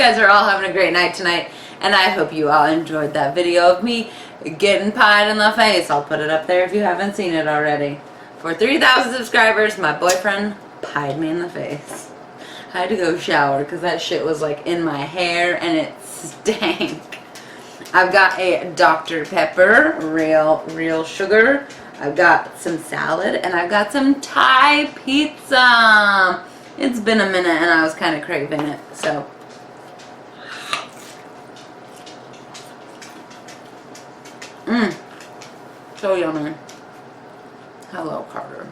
guys are all having a great night tonight, and I hope you all enjoyed that video of me getting pied in the face. I'll put it up there if you haven't seen it already. For 3,000 subscribers, my boyfriend pied me in the face. I had to go shower because that shit was like in my hair and it stank. I've got a Dr. Pepper, real sugar. I've got some salad and I've got some Thai pizza. It's been a minute and I was kind of craving it, so. So yummy. Hello, Carter.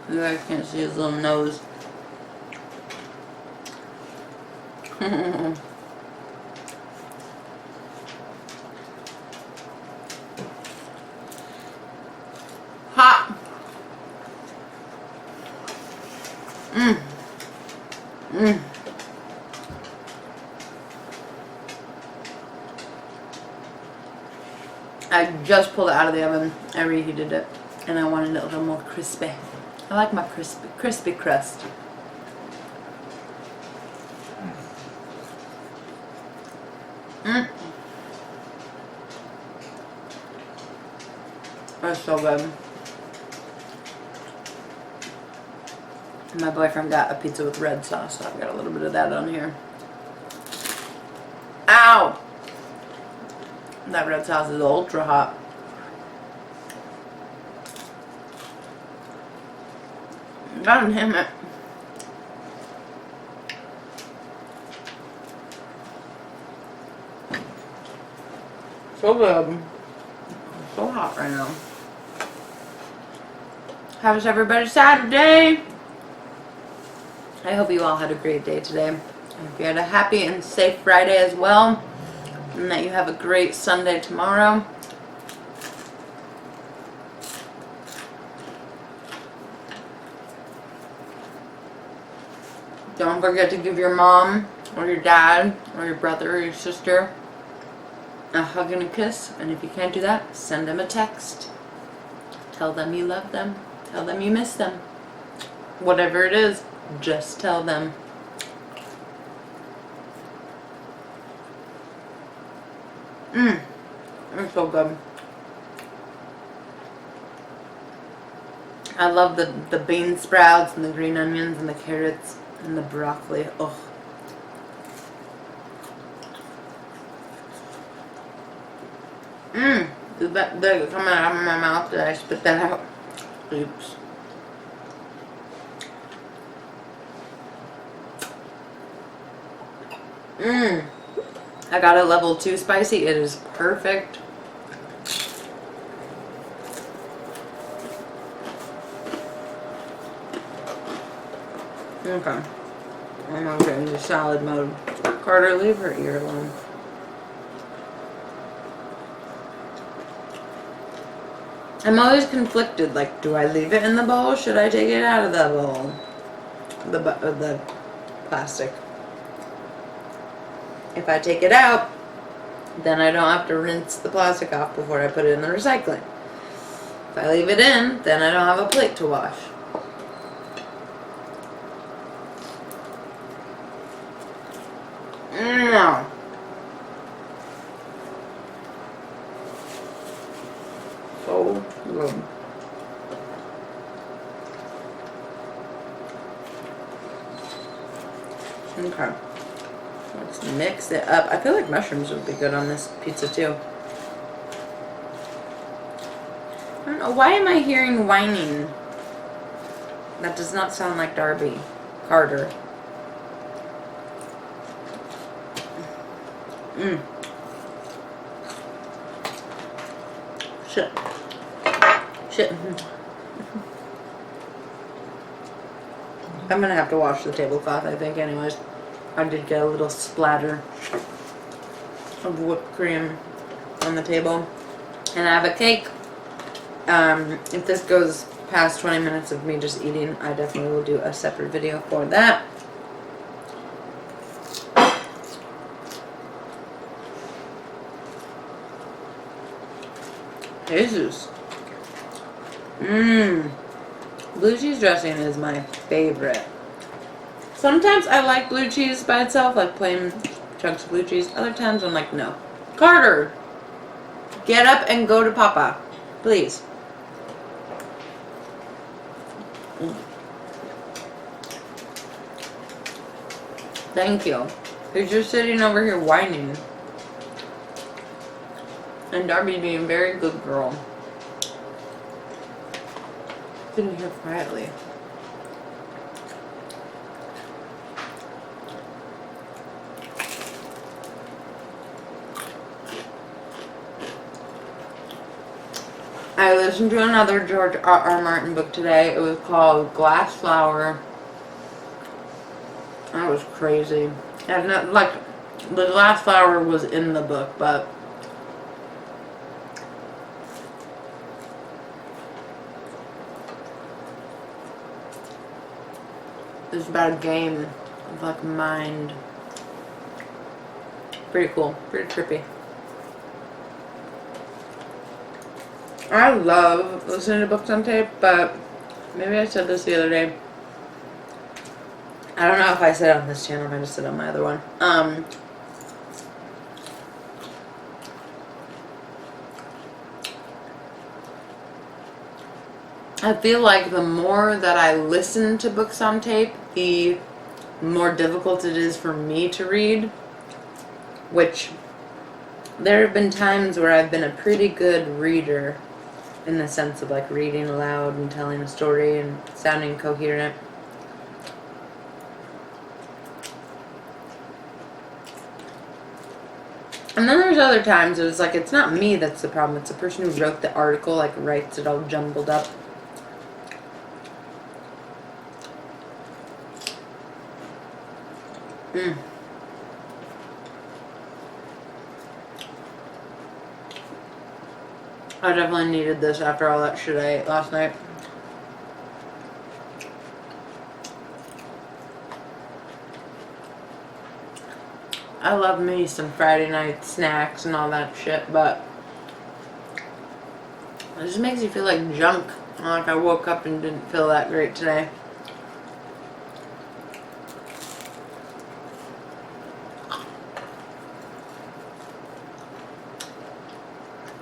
You guys can't see his little nose. Hot. I just pulled it out of the oven. I reheated it, and I wanted it a little more crispy. I like my crispy crust. That's so good. My boyfriend got a pizza with red sauce, so I've got a little bit of that on here. Ow! That red sauce is ultra hot. God damn it. So good. So hot right now. How was everybody's Saturday? I hope you all had a great day today. I hope you had a happy and safe Friday as well. And that you have a great Sunday tomorrow. Don't forget to give your mom or your dad or your brother or your sister a hug and a kiss. And if you can't do that, send them a text. Tell them you love them. Tell them you miss them. Whatever it is, just tell them. It's so good. I love the bean sprouts and the green onions and the carrots and the broccoli. Oh. Did that come out of my mouth? Did I spit that out? Oops. I got a level 2 spicy. It is perfect. Okay. I'm gonna get into salad mode. Carter, leave her ear alone. I'm always conflicted. Like, do I leave it in the bowl? Should I take it out of the bowl? The plastic. If I take it out, then I don't have to rinse the plastic off before I put it in the recycling. If I leave it in, then I don't have a plate to wash. No. So good. Okay. Let's mix it up. I feel like mushrooms would be good on this pizza too. I don't know. Why am I hearing whining? That does not sound like Darby Carter. Shit. Shit. I'm gonna have to wash the tablecloth, I think, anyways. I did get a little splatter of whipped cream on the table. And I have a cake. If this goes past 20 minutes of me just eating, I definitely will do a separate video for that. Jesus. Blue cheese dressing is my favorite. Sometimes I like blue cheese by itself, like plain chunks of blue cheese. Other times I'm like, no. Carter, get up and go to Papa, please. Thank you. He's just sitting over here whining. And Darby being a very good girl. Sitting here quietly. I listened to another George R. Martin book today. It was called Glass Flower. That was crazy. And not, like, the glass flower was in the book, but it's about a game of, like, mind. Pretty cool. Pretty trippy. I love listening to books on tape, but maybe I said this the other day. I don't know if I said it on this channel, I just said it on my other one. I feel like the more that I listen to books on tape, the more difficult it is for me to read. Which, there have been times where I've been a pretty good reader, in the sense of like reading aloud and telling a story and sounding coherent. And then there's other times it's like, it's not me that's the problem, it's the person who wrote the article, like, writes it all jumbled up. I definitely needed this after all that shit I ate last night. I love me some Friday night snacks and all that shit, but it just makes you feel like junk. Like I woke up and didn't feel that great today.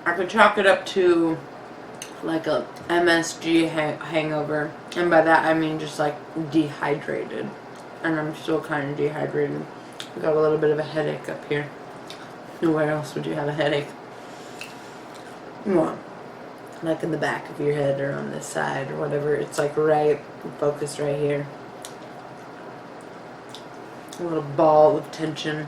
I could chalk it up to like a MSG hangover, and by that I mean just like dehydrated, and I'm still kind of dehydrated. I got a little bit of a headache up here. Where else would you have a headache? Well, like in the back of your head or on this side or whatever. It's like right focused right here. A little ball of tension.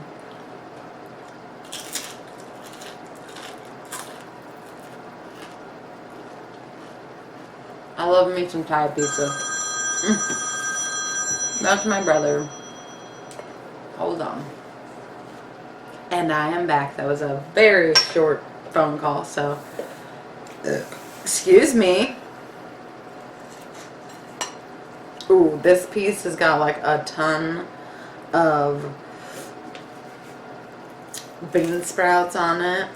I love me some Thai pizza. That's my brother. Hold on. And I am back. That was a very short phone call, so excuse me. Ooh, this piece has got like a ton of bean sprouts on it.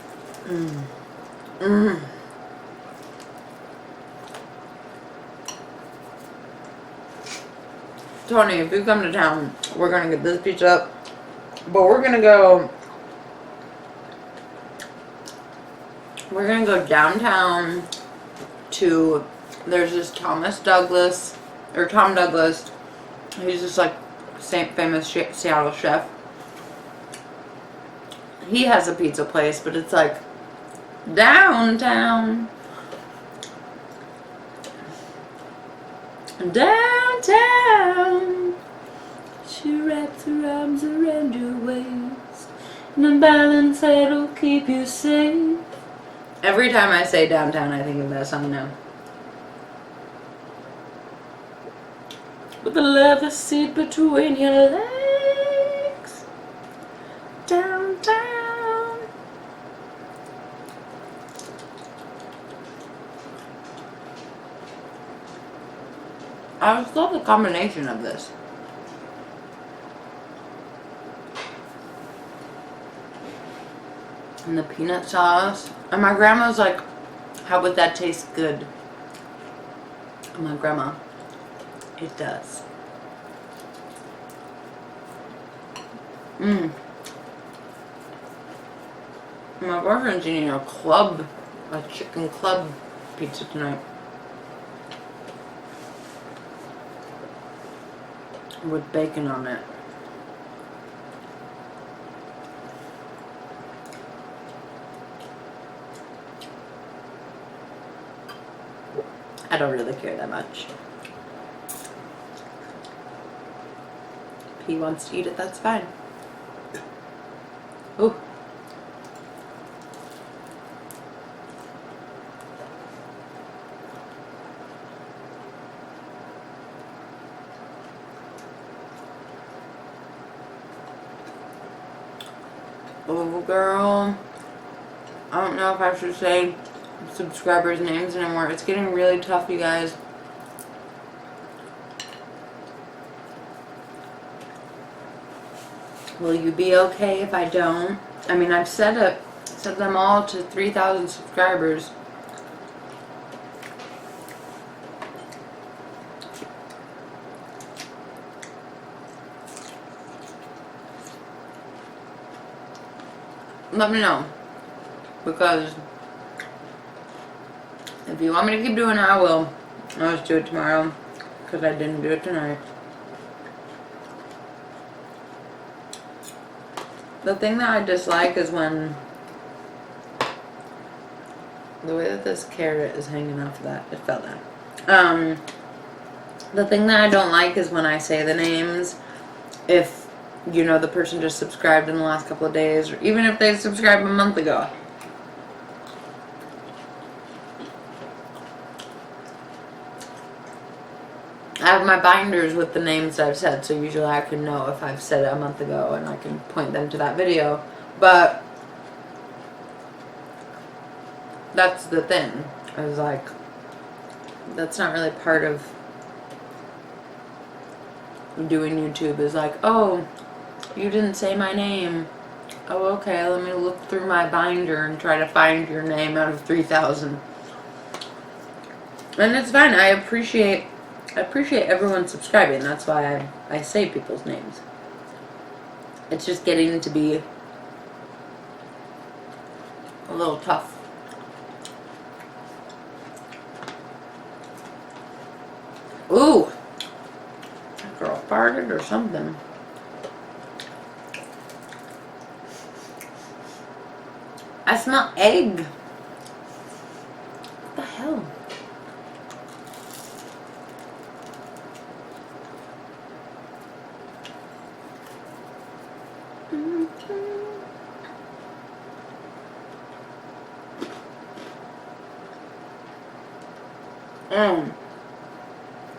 Tony, if you come to town, we're gonna get this pizza up. But we're gonna go downtown to, there's this Tom Douglas. He's just like famous Seattle chef. He has a pizza place, but it's like downtown. Downtown, she wraps her arms around your waist, and a balance that'll keep you safe. Every time I say downtown, I think of that song now. With a leather seat between your legs, downtown. I just love the combination of this. And the peanut sauce. And my grandma's like, how would that taste good? And my grandma, it does. My boyfriend's eating a chicken club pizza tonight. With bacon on it. I don't really care that much. If he wants to eat it, that's fine. Ooh. Oh, girl. I don't know if I should say subscribers' names anymore. It's getting really tough, you guys. Will you be okay if I don't? I mean, I've set them all to 3,000 subscribers. Let me know, because if you want me to keep doing it, I will. I'll just do it tomorrow, because I didn't do it tonight. The thing that I dislike is when the way that this carrot is hanging off of that, it fell down. The thing that I don't like is when I say the names, if you know the person just subscribed in the last couple of days, or even if they subscribed a month ago. I have my binders with the names that I've said, so usually I can know if I've said it a month ago and I can point them to that video. But that's the thing. I was like, that's not really part of doing YouTube. Is like, oh, you didn't say my name. Oh, okay, let me look through my binder and try to find your name out of 3,000. And it's fine. I appreciate everyone subscribing. That's why I say people's names. It's just getting to be a little tough. Ooh! That girl farted or something. I smell egg. What the hell?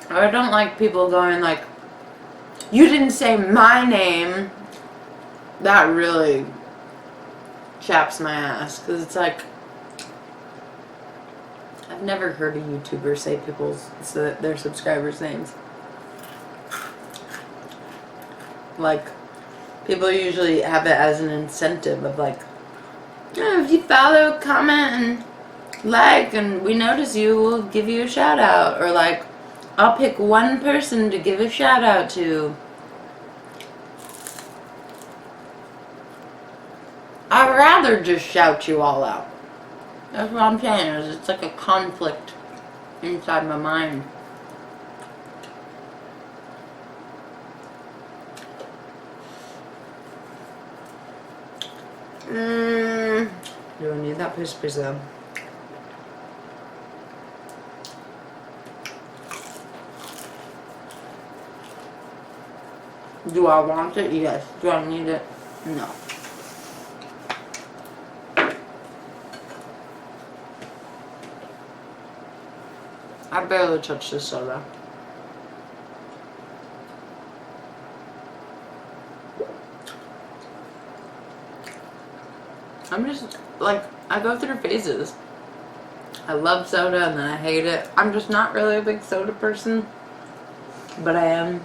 I don't like people going like, you didn't say my name. That really chaps my ass, because it's like, I've never heard a YouTuber say their subscribers' names. Like, people usually have it as an incentive of like, oh, if you follow, comment, and like, and we notice you, we'll give you a shout out. Or like, I'll pick one person to give a shout out to. I'd rather just shout you all out. That's what I'm saying, is it's like a conflict inside my mind. Do I need that piece of pizza? Do I want it? Yes. Do I need it? No. I barely touched this soda. I'm just, like, I go through phases. I love soda and then I hate it. I'm just not really a big soda person, but I am.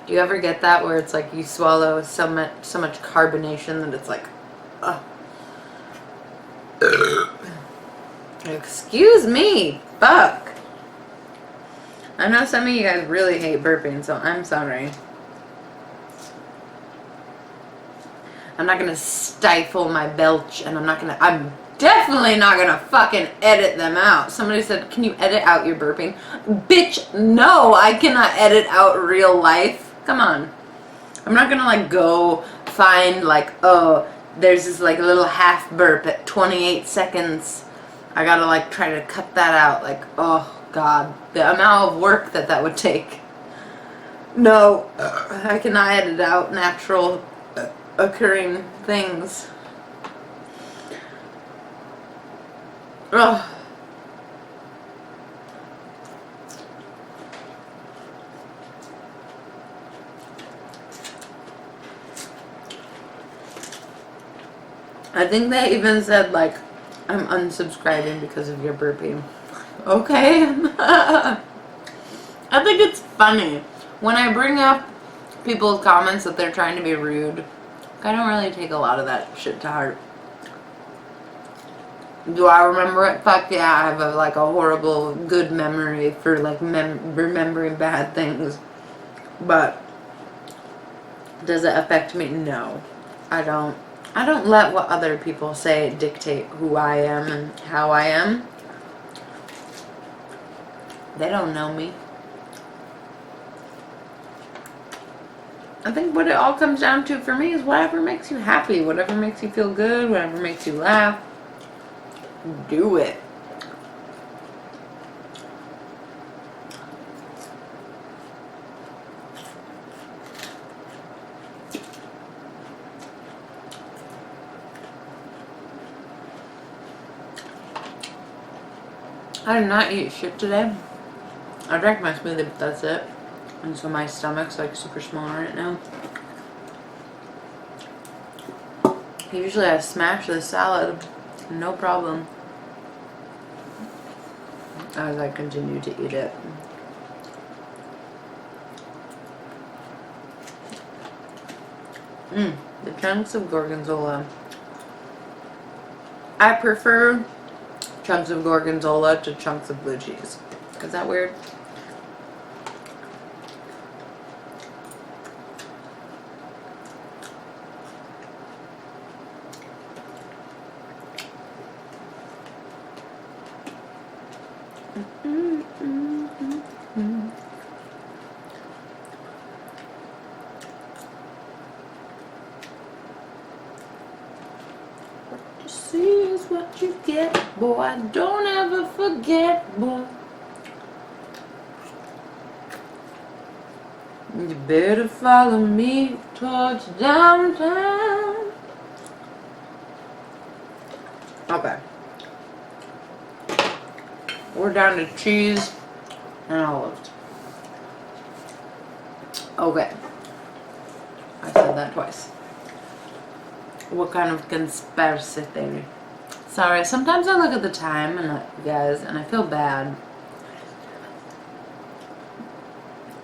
Do you ever get that where it's like you swallow so much carbonation that it's like, excuse me, fuck. I know some of you guys really hate burping, so I'm sorry. I'm not gonna stifle my belch, and I'm definitely not gonna fucking edit them out. Somebody said, can you edit out your burping? Bitch, no, I cannot edit out real life. Come on. I'm not gonna like go find like, oh, there's this like little half burp at 28 seconds. I gotta like try to cut that out. Like, oh God, the amount of work that would take. No, I cannot edit out natural occurring things. Ugh. I think they even said like, I'm unsubscribing because of your burping. Okay. I think it's funny when I bring up people's comments that they're trying to be rude. I don't really take a lot of that shit to heart. Do I remember it? Fuck yeah, I have like a horrible good memory for like remembering bad things. But does it affect me? No. I don't let what other people say dictate who I am and how I am. They don't know me. I think what it all comes down to for me is whatever makes you happy, whatever makes you feel good, whatever makes you laugh. Do it. I did not eat shit today. I drank my smoothie, but that's it. And so my stomach's like super small right now. Usually I smash the salad, no problem, as I continue to eat it. The chunks of gorgonzola. I prefer chunks of gorgonzola to chunks of blue cheese. Is that weird? What you see is what you get, boy. Don't ever forget, boy. You better follow me towards downtown. Okay. We're down to cheese and olives. Okay. I said that twice. What kind of conspiracy theory? Sorry, sometimes I look at the time and guys, and I feel bad.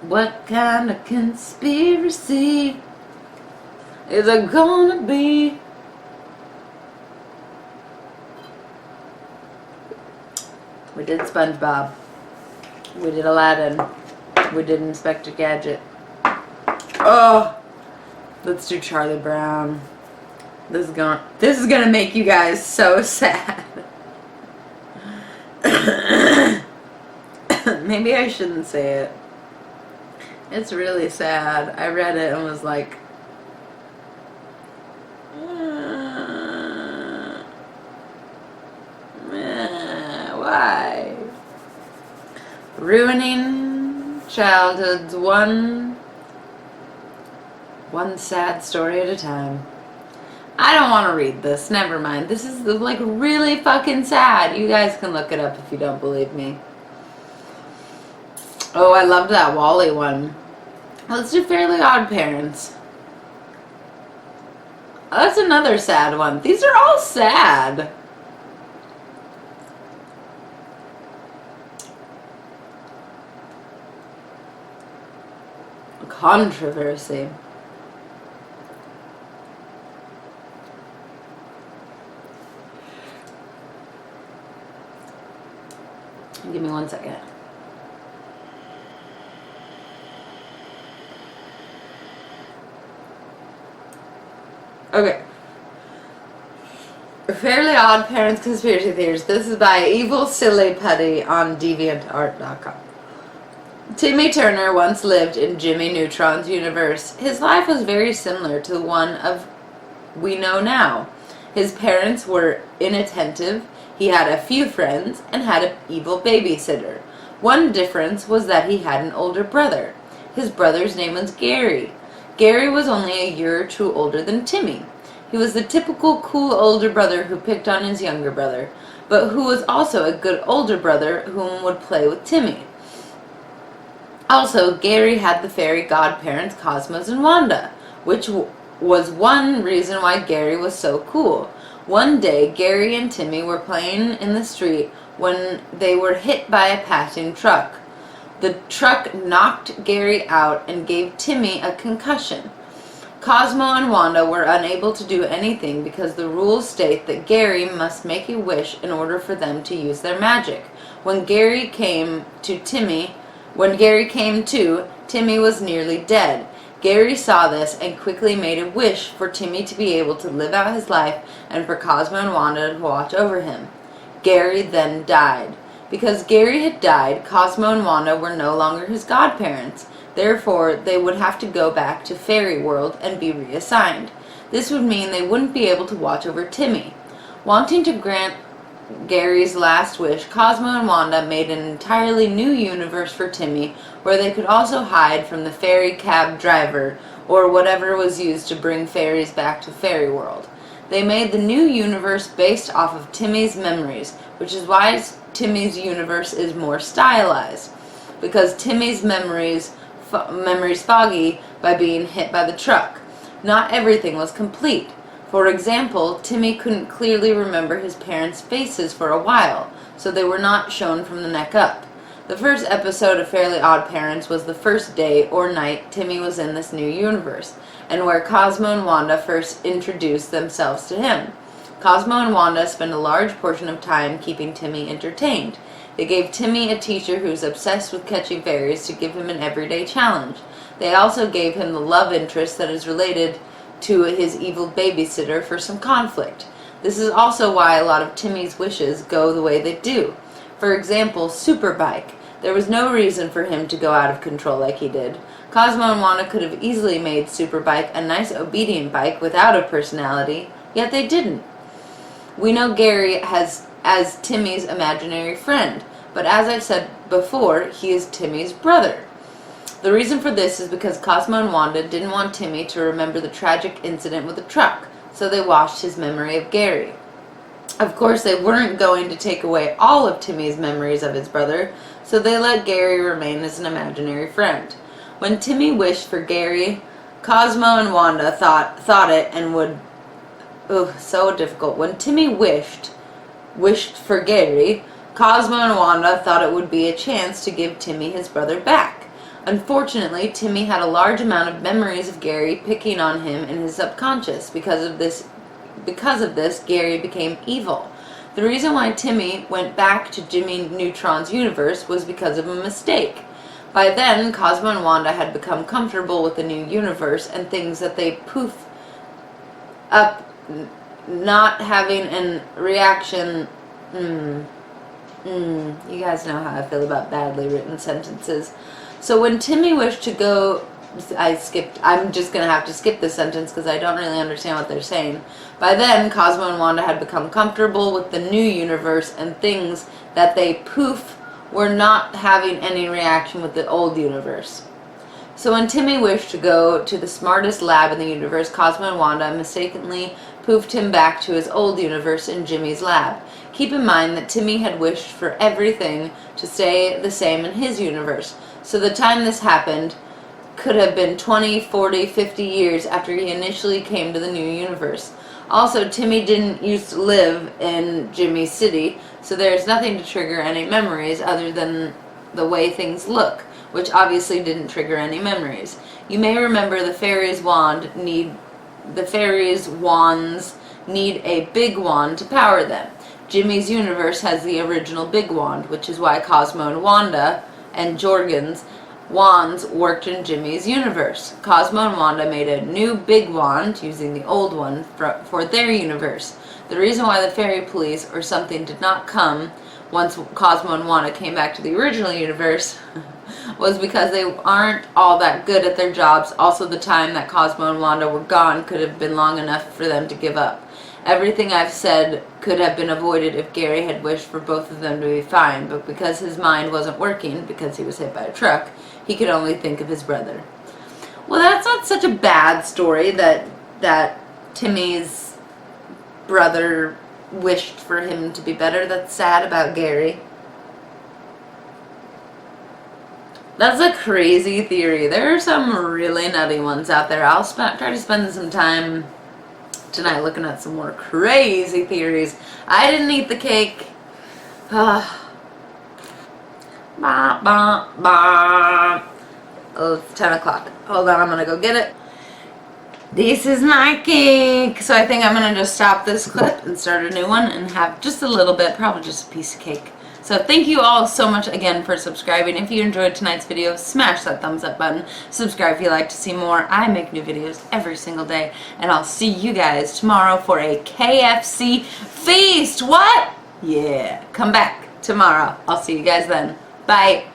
What kind of conspiracy is it gonna be? We did SpongeBob. We did Aladdin. We did Inspector Gadget. Oh, let's do Charlie Brown. This is gonna make you guys so sad. Maybe I shouldn't say it. It's really sad. I read it and was like, why? Ruining childhoods one sad story at a time. I don't want to read this. Never mind. This is like really fucking sad. You guys can look it up if you don't believe me. Oh, I loved that Wall-E one. Let's do Fairly Odd Parents. Oh, that's another sad one. These are all sad. Controversy. Give me 1 second. Okay. Fairly Odd Parents Conspiracy Theories. This is by Evil Silly Putty on DeviantArt.com. Timmy Turner once lived in Jimmy Neutron's universe. His life was very similar to the one of we know now. His parents were inattentive, he had a few friends, and had an evil babysitter. One difference was that he had an older brother. His brother's name was Gary. Gary was only a year or two older than Timmy. He was the typical cool older brother who picked on his younger brother, but who was also a good older brother whom would play with Timmy. Also, Gary had the fairy godparents Cosmos and Wanda, which was one reason why Gary was so cool. One day, Gary and Timmy were playing in the street when they were hit by a passing truck. The truck knocked Gary out and gave Timmy a concussion. Cosmo and Wanda were unable to do anything because the rules state that Gary must make a wish in order for them to use their magic. When Gary came to, Timmy was nearly dead. Gary saw this and quickly made a wish for Timmy to be able to live out his life and for Cosmo and Wanda to watch over him. Gary then died. Because Gary had died, Cosmo and Wanda were no longer his godparents. Therefore, they would have to go back to Fairy World and be reassigned. This would mean they wouldn't be able to watch over Timmy. Wanting to grant Gary's last wish, Cosmo and Wanda made an entirely new universe for Timmy, where they could also hide from the fairy cab driver, or whatever was used to bring fairies back to Fairy World. They made the new universe based off of Timmy's memories, which is why Timmy's universe is more stylized, because Timmy's memories foggy by being hit by the truck. Not everything was complete. For example, Timmy couldn't clearly remember his parents' faces for a while, so they were not shown from the neck up. The first episode of Fairly Odd Parents was the first day or night Timmy was in this new universe, and where Cosmo and Wanda first introduced themselves to him. Cosmo and Wanda spend a large portion of time keeping Timmy entertained. They gave Timmy a teacher who's obsessed with catching fairies to give him an everyday challenge. They also gave him the love interest that is related to his evil babysitter for some conflict. This is also why a lot of Timmy's wishes go the way they do. For example, Superbike. There was no reason for him to go out of control like he did. Cosmo and Wanda could have easily made Superbike a nice obedient bike without a personality, yet they didn't. We know Gary as Timmy's imaginary friend, but as I've said before, he is Timmy's brother. The reason for this is because Cosmo and Wanda didn't want Timmy to remember the tragic incident with the truck, so they washed his memory of Gary. Of course, they weren't going to take away all of Timmy's memories of his brother, so they let Gary remain as an imaginary friend. When Timmy wished for Gary, Cosmo and Wanda thought it and would... so difficult. When Timmy wished for Gary, Cosmo and Wanda thought it would be a chance to give Timmy his brother back. Unfortunately, Timmy had a large amount of memories of Gary picking on him in his subconscious. Because of this, Gary became evil. The reason why Timmy went back to Jimmy Neutron's universe was because of a mistake. By then, Cosmo and Wanda had become comfortable with the new universe and things that they poof up, not having a reaction. You guys know how I feel about badly written sentences. So when Timmy wished to go... I'm just going to have to skip this sentence because I don't really understand what they're saying. By then, Cosmo and Wanda had become comfortable with the new universe and things that they poof were not having any reaction with the old universe. So when Timmy wished to go to the smartest lab in the universe, Cosmo and Wanda mistakenly poofed him back to his old universe in Jimmy's lab. Keep in mind that Timmy had wished for everything to stay the same in his universe. So the time this happened could have been 20, 40, 50 years after he initially came to the new universe. Also, Timmy didn't used to live in Jimmy's city, so there's nothing to trigger any memories other than the way things look, which obviously didn't trigger any memories. You may remember the fairies' wands need a big wand to power them. Jimmy's universe has the original big wand, which is why Cosmo and Wanda and Jorgens wands worked in Jimmy's universe. Cosmo and Wanda made a new big wand using the old one for their universe. The reason why the fairy police or something did not come once Cosmo and Wanda came back to the original universe was because they aren't all that good at their jobs. Also, the time that Cosmo and Wanda were gone could have been long enough for them to give up. Everything I've said could have been avoided if Gary had wished for both of them to be fine, but because his mind wasn't working, because he was hit by a truck, he could only think of his brother. Well, that's not such a bad story that Timmy's brother wished for him to be better. That's sad about Gary. That's a crazy theory. There are some really nutty ones out there. I'll try to spend some time tonight looking at some more crazy theories. I didn't eat the cake. Bah, bah, bah. Oh, it's 10 o'clock. Hold on, I'm going to go get it. This is my cake. So I think I'm going to just stop this clip and start a new one and have just a little bit, probably just a piece of cake. So thank you all so much again for subscribing. If you enjoyed tonight's video, smash that thumbs up button. Subscribe if you'd like to see more. I make new videos every single day. And I'll see you guys tomorrow for a KFC feast. What? Yeah. Come back tomorrow. I'll see you guys then. Bye.